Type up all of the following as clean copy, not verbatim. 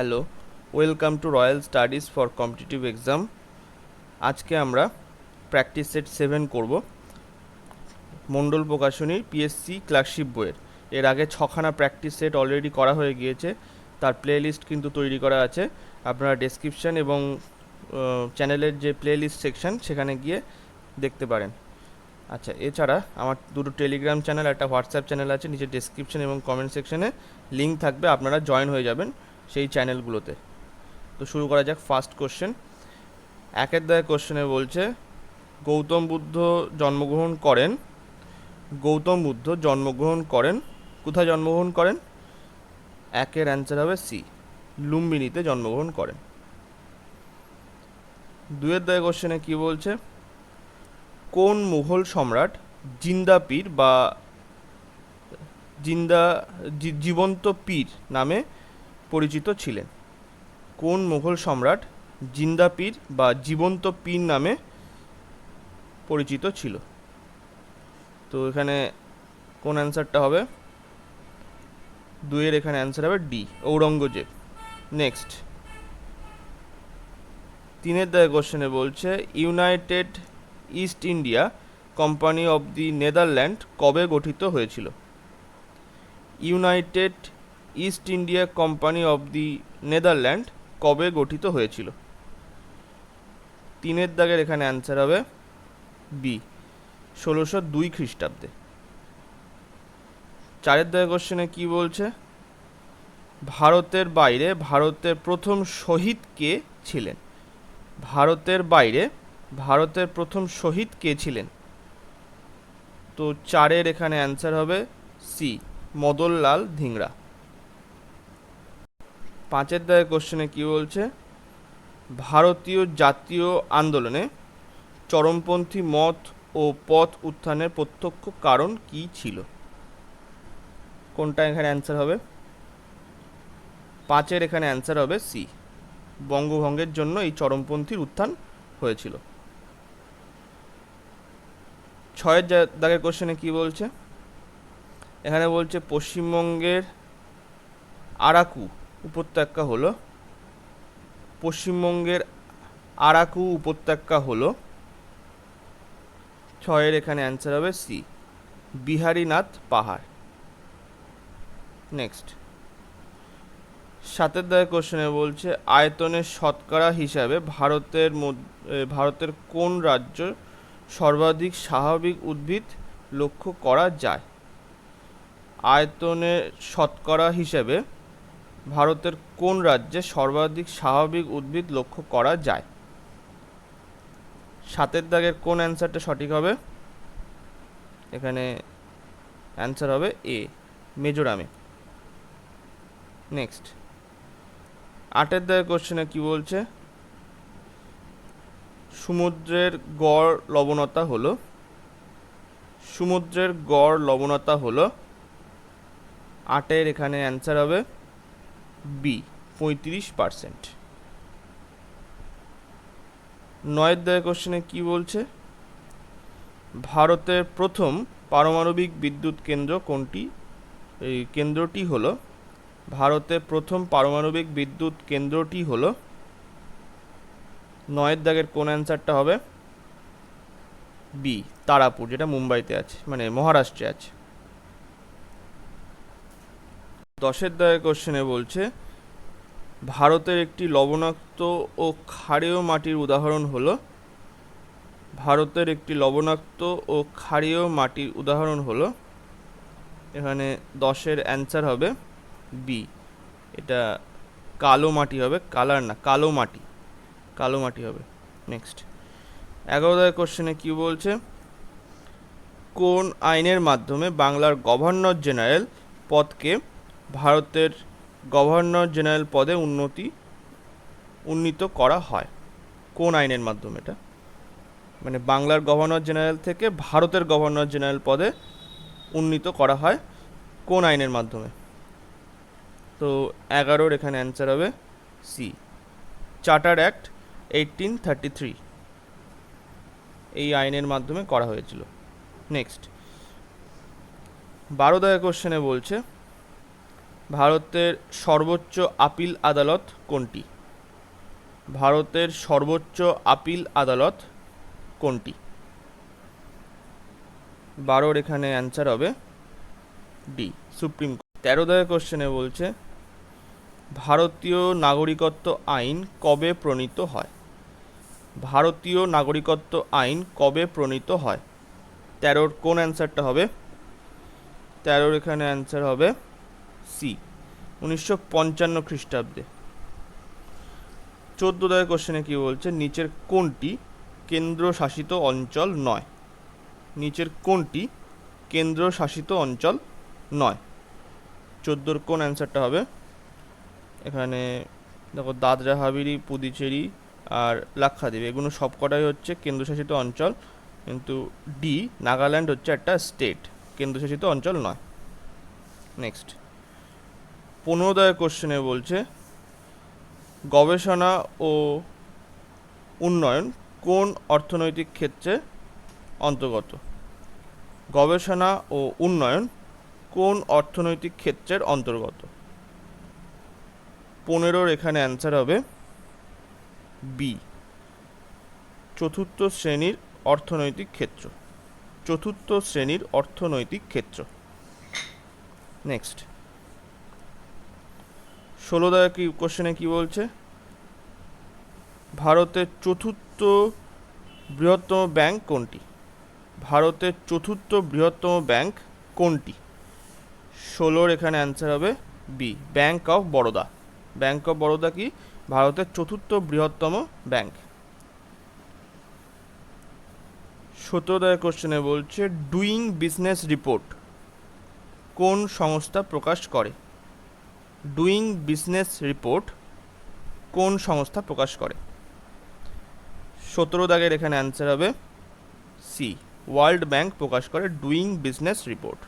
Hello, welcome to royal studies for competitive exam. আজকে আমরা practice set 7 করব মণ্ডল প্রকাশনীর PSC clerkship বইয়ের। এর আগে 6খানা প্র্যাকটিস সেট অলরেডি করা হয়ে গিয়েছে, তার প্লে লিস্ট কিন্তু তৈরি করা আছে। আপনারা ডেসক্রিপশান এবং চ্যানেলের যে প্লে লিস্ট সেকশন সেখানে গিয়ে দেখতে পারেন। আচ্ছা, এছাড়া আমার দুটো টেলিগ্রাম চ্যানেল, একটা হোয়াটসঅ্যাপ চ্যানেল আছে, নিচে ডেসক্রিপশন এবং কমেন্ট সেকশনে লিঙ্ক থাকবে, আপনারা জয়েন হয়ে যাবেন সেই চ্যানেলগুলোতে। তো শুরু করা যাক। ফার্স্ট কোশ্চেন, একের দায় কোশ্চেনে বলছে গৌতম বুদ্ধ জন্মগ্রহণ করেন কোথায় জন্মগ্রহণ করেন? একের অ্যান্সার হবে সি, লুম্বিনীতে জন্মগ্রহণ করেন। দুয়ের দায় কোশ্চেনে কি বলছে, কোন মুঘল সম্রাট জিন্দা পীর বা জীবন্ত পীর নামে পরিচিত ছিলেন? কোন মুঘল সম্রাট জিন্দা পীর বা জীবন্ত পীর নামে পরিচিত ছিল? তো এখানে কোন অ্যান্সারটা হবে? দুইয়ের এখানে অ্যান্সার হবে ডি, ঔরঙ্গজেব। নেক্সট, তিনের দায় কোশ্চেনে বলছে United east India company of the Netherland কবে গঠিত হয়েছিল? United east India company of the Netherland কবে গঠিত হয়েছিল? তিনের দাগের এখানে অ্যান্সার হবে বি, 1602 খ্রিস্টাব্দে। চারের দাগের কোশ্চেনে কি বলছে, ভারতের বাইরে ভারতের প্রথম শহীদ কে ছিলেন? ভারতের বাইরে ভারতের প্রথম শহীদ কে ছিলেন? তো চারের এখানে অ্যান্সার হবে সি, মদনলাল ধিংরা। পাঁচের দাগের কোশ্চেনে কি বলছে, ভারতীয় জাতীয় আন্দোলনে চরমপন্থী মত ও পথ উত্থানের প্রত্যক্ষ কারণ কি ছিল? কোনটা এখানে অ্যান্সার হবে? পাঁচের এখানে অ্যান্সার হবে সি, বঙ্গভঙ্গের জন্য এই চরমপন্থীর উত্থান হয়েছিল। ছয়ের দাগের কোশ্চেনে কি বলছে, এখানে বলছে পশ্চিমবঙ্গের আরাকু উপত্যকা হলো ছয়ের এখানে অ্যান্সার হবে সি, বিহারীনাথ পাহাড়। নেক্সট, সাতের দাগের কোশ্চেনে বলছে আয়তনের শতকরা হিসাবে ভারতের কোন রাজ্য সর্বাধিক স্বাভাবিক উদ্ভিদ লক্ষ্য করা যায়? আয়তনের শতকরা হিসেবে ভারতের কোন রাজ্যে সর্বাধিক স্বাভাবিক উদ্ভিদ লক্ষ্য করা যায়? সাতের দাগের কোন অ্যান্সারটা সঠিক হবে? এখানে অ্যান্সার হবে এ, মিজোরামে। নেক্সট, আটের দাগের কোশ্চেনে কি বলছে, সমুদ্রের গড় লবণতা হলো আটের এখানে অ্যান্সার হবে বি, 35%। নয়ের দাগের কোশ্চেনে কি বলছে, ভারতের প্রথম পারমাণবিক বিদ্যুৎ কেন্দ্র কোনটি? এই কেন্দ্রটি হলো ভারতের প্রথম পারমাণবিক বিদ্যুৎ কেন্দ্রটি হলো, নয়ের দাগের কোন অ্যান্সারটা হবে? বি, তারাপুর, যেটা মুম্বাইতে আছে, মানে মহারাষ্ট্রে আছে। দশের দাগের কোশ্চেনে বলছে ভারতের একটি লবণাক্ত ও ক্ষারীয় মাটির উদাহরণ হলো এখানে 10-এর অ্যান্সার হবে বি, এটা কালো মাটি হবে, কালার না, কালো মাটি হবে। নেক্সট, 11 কোশ্চেনে কি বলছে, কোন আইনের মাধ্যমে বাংলার গভর্নর জেনারেল পদকে ভারতের গভর্নর জেনারেল পদে উন্নীত করা হয়? কোন আইনের মাধ্যমে? এটা মানে বাংলার গভর্নর জেনারেল থেকে ভারতের গভর্নর জেনারেল পদে উন্নীত করা হয় কোন আইনের মাধ্যমে? তো 11-র এখানে অ্যান্সার হবে সি, চার্টার অ্যাক্ট 1833, এই আইনের মাধ্যমে করা হয়েছিল। নেক্সট, 12 কোশ্চেনে বলছে ভারতের সর্বোচ্চ আপিল আদালত কোনটি? ভারতের সর্বোচ্চ আপিল আদালত কোনটি? 12 এখানে অ্যান্সার হবে ডি, সুপ্রিম কোর্ট। 13 দাগের কোশ্চেনে বলছে ভারতীয় নাগরিকত্ব আইন কবে প্রণীত হয়? ভারতীয় নাগরিকত্ব আইন কবে প্রণীত হয়? 13 কোন অ্যান্সারটা হবে? 13 এখানে অ্যান্সার হবে সি, 1955 খ্রিস্টাব্দে। 14 দাগের কোশ্চেনে কি বলছে নিচের কোনটি কেন্দ্রশাসিত অঞ্চল নয়? নিচের কোনটি কেন্দ্রশাসিত অঞ্চল নয়? 14 কোন অ্যান্সারটা হবে? এখানে দেখো দাদরা হাভেলি, পুদুচেরি আর লাক্ষাদ্বীপ এগুলো সবকটাই হচ্ছে কেন্দ্রশাসিত অঞ্চল, কিন্তু ডি নাগাল্যান্ড হচ্ছে একটা স্টেট, কেন্দ্রশাসিত অঞ্চল নয়। নেক্সট 15 দাগের কোশ্চেনে বলছে গবেষণা ও উন্নয়ন কোন অর্থনৈতিক ক্ষেত্রে অন্তর্গত? গবেষণা ও উন্নয়ন কোন অর্থনৈতিক ক্ষেত্রের অন্তর্গত? 15 এখানে অ্যান্সার হবে বি, চতুর্থ শ্রেণীর অর্থনৈতিক ক্ষেত্র। চতুর্থ শ্রেণীর অর্থনৈতিক ক্ষেত্র। নেক্সট 16 দাগের কি কোশ্চেনে কি বলছে ভারতের চতুর্থ বৃহত্তম ব্যাংক কোনটি? ভারতের চতুর্থ বৃহত্তম ব্যাংক কোনটি? 16 এখানে অ্যান্সার হবে B, bank of Baroda. Bank of Baroda কি ভারতের চতুর্থ বৃহত্তম ব্যাংক। 17 দাগের কোশ্চেনে বলছে ডুইং বিজনেস রিপোর্ট কোন সংস্থা প্রকাশ করে? ডুইং বিজনেস রিপোর্ট কোন সংস্থা প্রকাশ করে? 17 দাগের এখানে অ্যান্সার হবে সি, ওয়ার্ল্ড ব্যাংক প্রকাশ করে ডুইং বিজনেস রিপোর্ট।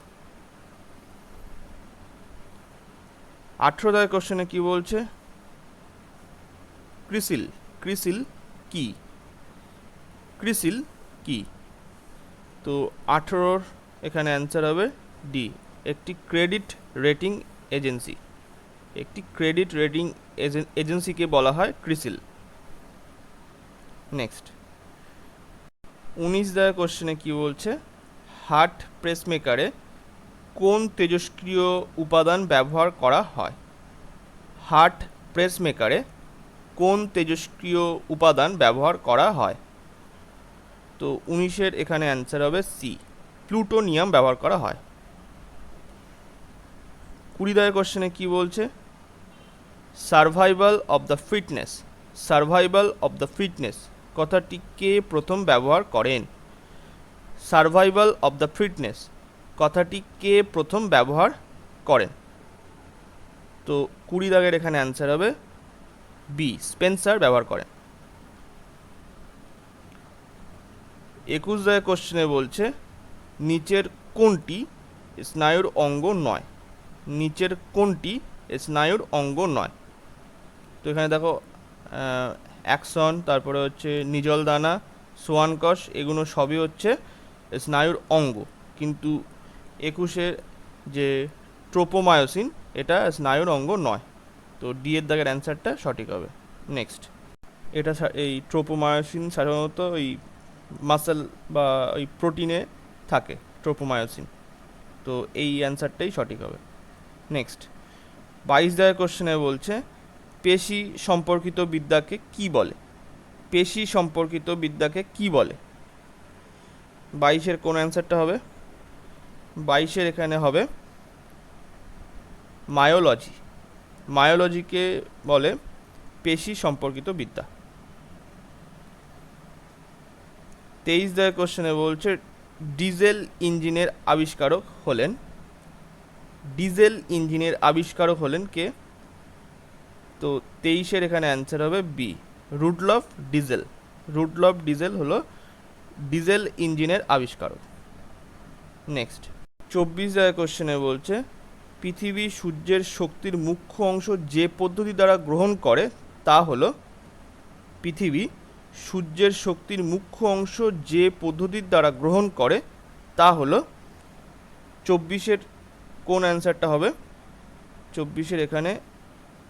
18 দাগের কোশ্চেনে কি বলছে ক্রিসিল। ক্রিসিল কি? ক্রিসিল কি? তো 18 এখানে অ্যান্সার হবে ডি, একটি ক্রেডিট রেটিং এজেন্সি। একটি ক্রেডিট রেটিং এজেন্সিকে বলা হয় ক্রিসিল। নেক্সট 19 দাগের কোশ্চেনে কি বলছে হার্ট পেসমেকারে কোন তেজস্ক্রিয় উপাদান ব্যবহার করা হয়? হার্ট পেসমেকারে কোন তেজস্ক্রিয় উপাদান ব্যবহার করা হয়? তো 19 এখানে অ্যান্সার হবে সি, প্লুটোনিয়াম ব্যবহার করা হয়। 20 দাগের কোশ্চেনে কি বলছে survival of the fitness. Survival of the fitness কথাটি কে প্রথম ব্যবহার করেন? সার্ভাইভাল অফ দ্য ফিটনেস কথাটি কে প্রথম ব্যবহার করেন? তো 20 দাগের এখানে অ্যান্সার হবে বি, স্পেন্সার ব্যবহার করেন। 21 দাগের কোশ্চেনে বলছে নিচের কোনটি স্নায়ুর অঙ্গ নয়? নিচের কোনটি স্নায়ুর অঙ্গ নয়? তো এখানে দেখো অ্যাকসন, তারপরে হচ্ছে নিজল দানা, সোয়ানকষ এগুলো সবই হচ্ছে স্নায়ুর অঙ্গ, কিন্তু 21 যে ট্রোপোমায়োসিন এটা স্নায়ুর অঙ্গ নয়। তো ডি এর দাগের অ্যান্সারটা সঠিক হবে। নেক্সট এটা এই ট্রোপোমায়োসিন সাধারণত ওই মাসেল বা ওই প্রোটিনে থাকে ট্রোপোমায়োসিন, তো এই অ্যান্সারটাই সঠিক হবে। নেক্সট 22 দাগের কোশ্চেনে বলছে পেশি সম্পর্কিত বিদ্যাকে কি বলে? পেশি সম্পর্কিত বিদ্যাকে কি বলে? 22 কোন অ্যান্সারটা হবে? 22 এখানে হবে মায়োলজি। মায়োলজিকে বলে পেশি সম্পর্কিত বিদ্যা। 23 দাগের কোশ্চেনে বলছে ডিজেল ইঞ্জিনের আবিষ্কারক হলেন। ডিজেল ইঞ্জিনের আবিষ্কারক হলেন কে? তো 23 এখানে অ্যান্সার হবে B, Rudolf Diesel. Rudolf Diesel হলো ডিজেল ইঞ্জিনের আবিষ্কারক। নেক্সট 24 দাগের কোশ্চেনে বলছে পৃথিবী সূর্যের শক্তির মুখ্য অংশ যে পদ্ধতি দ্বারা গ্রহণ করে তা হলো। পৃথিবী সূর্যের শক্তির মুখ্য অংশ যে পদ্ধতির দ্বারা গ্রহণ করে তা হলো। 24 কোন অ্যান্সারটা হবে? 24-এর এখানে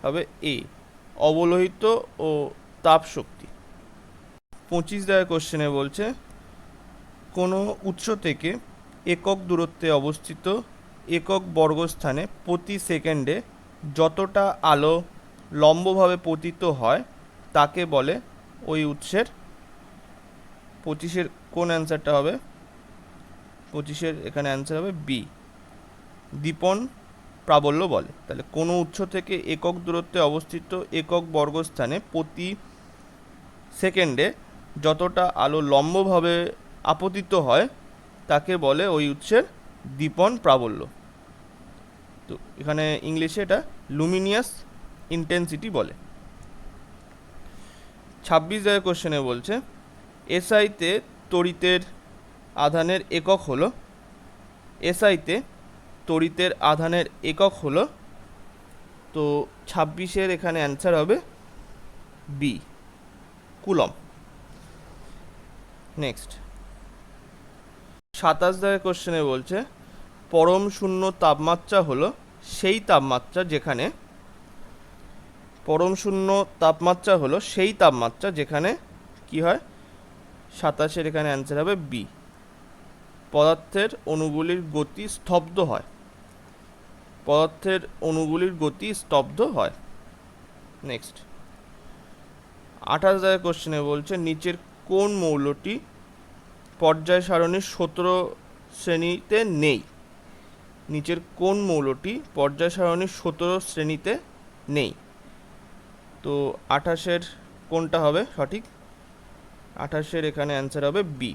হবে এ, অবলোহিত ও তাপ শক্তি। 25 দাগের কোশ্চেনে বলছে কোনো উৎস থেকে একক দূরত্বে অবস্থিত একক বর্গস্থানে প্রতি সেকেন্ডে যতটা আলো লম্বভাবে পতিত হয় তাকে বলে ওই উৎসের। 25-এর কোন অ্যান্সারটা হবে? 25-এর এখানে অ্যান্সার হবে বি, দীপন প্রাবল্য বলে। তাহলে কোনো উৎস থেকে একক দূরত্বে অবস্থিত একক বর্গস্থানে প্রতি সেকেন্ডে যতটা আলো লম্বভাবে আপতিত হয় তাকে বলে ওই উৎসের দীপন প্রাবল্য। তো এখানে ইংলিশে এটা লুমিনিয়াস ইন্টেন্সিটি বলে। 26 দাগের কোশ্চেনে বলছে এসআইতে তড়িতের আধানের একক হলো, এসআইতে তড়িতের আধানের একক হলো, তো 26-এর এখানে অ্যান্সার হবে বি, কুলম। নেক্সট 27 দাগের কোশ্চেনে বলছে পরম শূন্য তাপমাত্রা হলো সেই তাপমাত্রা যেখানে, পরম শূন্য তাপমাত্রা হলো সেই তাপমাত্রা যেখানে কি হয়? 27-এর এখানে অ্যান্সার হবে বি, পদার্থের অণুগুলির গতি স্তব্ধ হয়, পদার্থের অণুগুলির গতি স্তব্ধ হয়। নেক্সট 28 দাগের কোশ্চেনে বলছে নিচের কোন মৌলটি পর্যায় সারণীর 17 শ্রেণীতে নেই? নিচের কোন মৌলটি পর্যায় সারণীর 17 শ্রেণীতে নেই? তো 28-এর কোনটা হবে সঠিক? 28-এর এখানে অ্যান্সার হবে বি,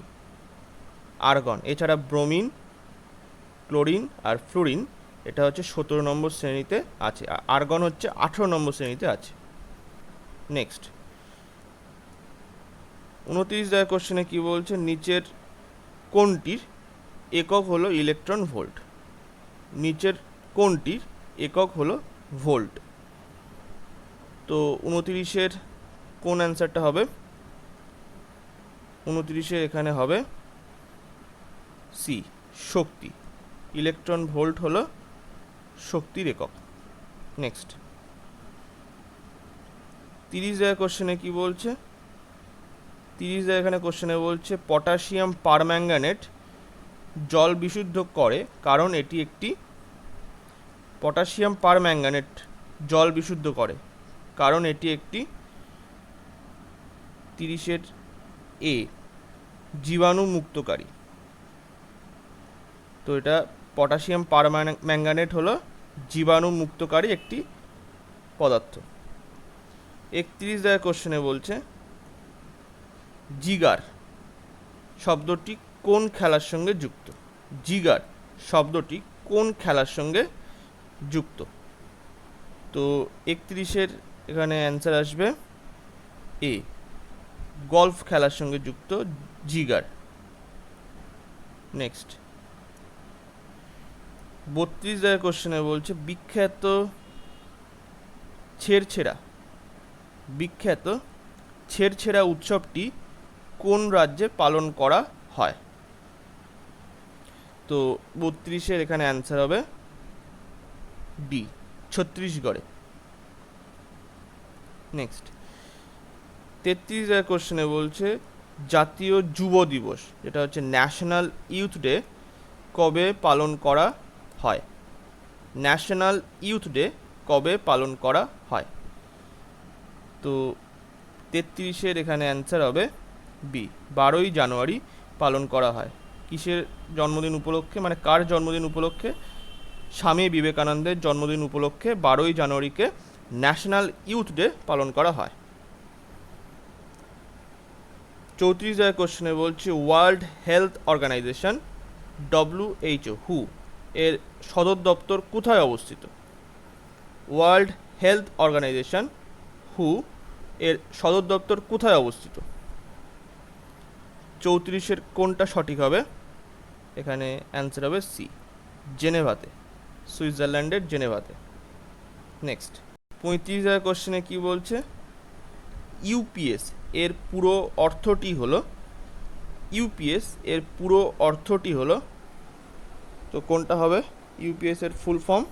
আর্গন। এছাড়া ব্রোমিন, ক্লোরিন আর ফ্লুরিন এটা হচ্ছে 17 নম্বর শ্রেণীতে আছে, আর্গন হচ্ছে 18 নম্বর শ্রেণীতে আছে। নেক্সট 29 দাগের কোশ্চেনে কি বলছে নিচের কোনটির একক হলো ইলেকট্রন ভোল্ট? নিচের কোনটির একক হলো ভোল্ট? তো 29-এর কোন অ্যান্সারটা হবে? 29-এর এখানে হবে সি, শক্তি। ইলেকট্রন ভোল্ট হলো শক্তির একক। নেক্সট 30 দাগের কোশ্চেনে কি বলছে? 30 দাগের এখানে কোশ্চেনে বলছে পটাশিয়াম পারম্যাঙ্গানেট জল বিশুদ্ধ করে কারণ এটি একটি, পটাশিয়াম পারম্যাঙ্গানেট জল বিশুদ্ধ করে কারণ এটি একটি 30-এর এ, জীবাণু মুক্তকারী। তো এটা পটাশিয়াম পারম্যাঙ্গানেট হলো জীবাণু মুক্তকারী একটি পদার্থ। 31 দাগের কোশ্চেনে বলছে জিগার শব্দটি কোন খেলার সঙ্গে যুক্ত? জিগার শব্দটি কোন খেলার সঙ্গে যুক্ত? তো 31-এর এখানে অ্যান্সার আসবে এ, গলফ খেলার সঙ্গে যুক্ত জিগার। নেক্সট 32 দাগের কোশ্চেনে বলছে বিখ্যাত ছেড়ছেড়া, বিখ্যাত ছেড়ছেড়া উৎসবটি কোন রাজ্যে পালন করা হয়? তো 32-এর এখানে অ্যান্সার হবে ডি, ছত্তিশগড়ে। নেক্সট 33 দাগের কোশ্চেনে বলছে জাতীয় যুব দিবস যেটা হচ্ছে ন্যাশনাল ইউথ ডে কবে পালন করা হয়? ন্যাশনাল ইউথ ডে কবে পালন করা হয়? তো 33-এর এখানে অ্যান্সার হবে বি, 12ই জানুয়ারি পালন করা হয়। কিসের জন্মদিন উপলক্ষে, মানে কার জন্মদিন উপলক্ষে? স্বামী বিবেকানন্দের জন্মদিন উপলক্ষে 12ই জানুয়ারিকে ন্যাশনাল ইউথ ডে পালন করা হয়। 34 দাগের কোশ্চেনে বলছে ওয়ার্ল্ড হেলথ অর্গানাইজেশন WHO হু এর সদর দপ্তর কোথায় অবস্থিত? ওয়ার্ল্ড হেলথ অর্গানাইজেশন হু এর সদর দপ্তর কোথায় অবস্থিত? 34-এর কোনটা সঠিক হবে? এখানে অ্যান্সার হবে সি, জেনেভাতে, সুইজারল্যান্ডের জেনেভাতে। নেক্সট 35 দাগের কোশ্চেনে কি বলছে ইউপিএস এর পুরো অর্থটি হলো, ইউপিএস এর পুরো অর্থটি হলো, তো কোনটা হবে ইউপিএস এর ফুল ফর্ম?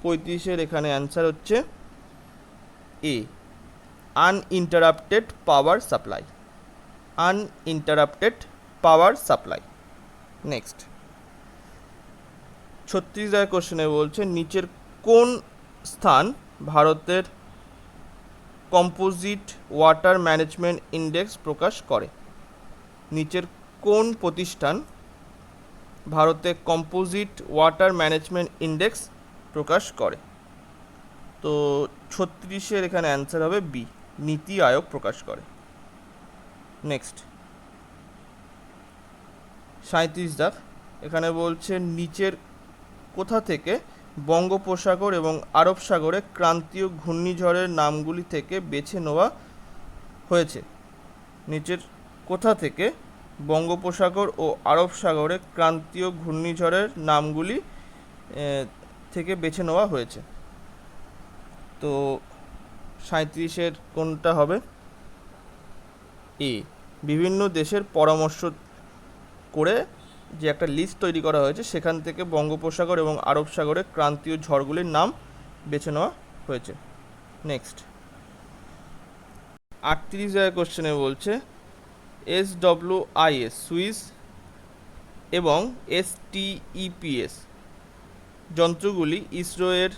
35-এর এখানে অ্যান্সার হচ্ছে A, uninterrupted power supply. Uninterrupted power supply. Next 36 কোশ্চেনে বলছে নিচের কোন স্থান ভারতের কম্পোজিট ওয়াটার ম্যানেজমেন্ট ইন্ডেক্স প্রকাশ করে? নিচের কোন প্রতিষ্ঠান ভারতে কম্পোজিট ওয়াটার ম্যানেজমেন্ট ইন্ডেক্স প্রকাশ করে? তো 36-এর এখানে অ্যান্সার হবে বি, নীতি আয়োগ প্রকাশ করে। নেক্সট 37 এখানে বলছে নিচের কোথা থেকে বঙ্গোপসাগর এবং আরব সাগরে ক্রান্তীয় ঘূর্ণিঝড়ের নামগুলি থেকে বেছে নেওয়া হয়েছে? নিচের কোথা থেকে বঙ্গোপসাগর ও আরব সাগরে ক্রান্তীয় ঘূর্ণিঝড়ের নামগুলি থেকে বেছে নেওয়া হয়েছে? তো 37-এর কোনটা হবে? এ, বিভিন্ন দেশের পরামর্শ করে যে একটা লিস্ট তৈরি করা হয়েছে সেখান থেকে বঙ্গোপসাগর এবং আরব সাগরে ক্রান্তীয় ঝড়গুলির নাম বেছে নেওয়া হয়েছে। নেক্সট 38 কোশ্চেনে বলছে SWIS সুইস এবং STEPS যন্ত্রগুলি ইসরোয়ের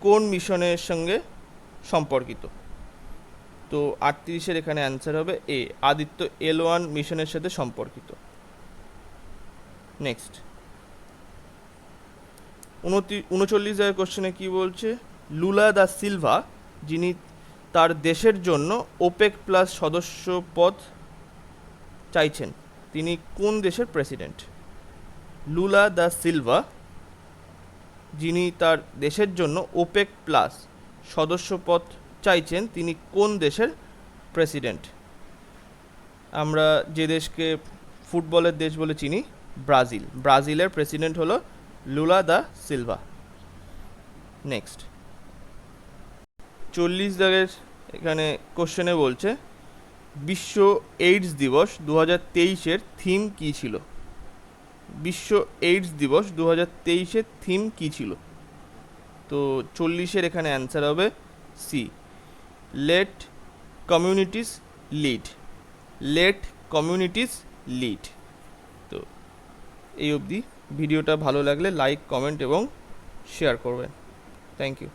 কোন মিশনের সঙ্গে সম্পর্কিত? তো 38-এর এখানে অ্যান্সার হবে এ, আদিত্য L1 মিশনের সাথে সম্পর্কিত। নেক্সট 39 কোশ্চেনে কি বলছে লুলা দা সিলভা যিনি তার দেশের জন্য ওপেক প্লাস সদস্য পদ চাইছেন তিনি কোন দেশের প্রেসিডেন্ট? লুলা দা সিলভা যিনি তার দেশের জন্য ওপেক প্লাস সদস্য পদ চাইছেন তিনি কোন দেশের প্রেসিডেন্ট? আমরা যে দেশকে ফুটবলের দেশ বলে চিনি ব্রাজিল, ব্রাজিলের প্রেসিডেন্ট হলো লুলা দা সিলভা। নেক্সট 40 এখানে কোশ্চেনে বলছে বিশ্ব এইডস দিবস 2023-এর থিম কী ছিল? বিশ্ব এইডস দিবস 2023-এর থিম কী ছিল? তো 40-এর এখানে অ্যান্সার হবে C, let communities lead. Let communities lead. তো এই অবধি। ভিডিওটা ভালো লাগলে লাইক, কমেন্ট এবং শেয়ার করবেন। Thank you.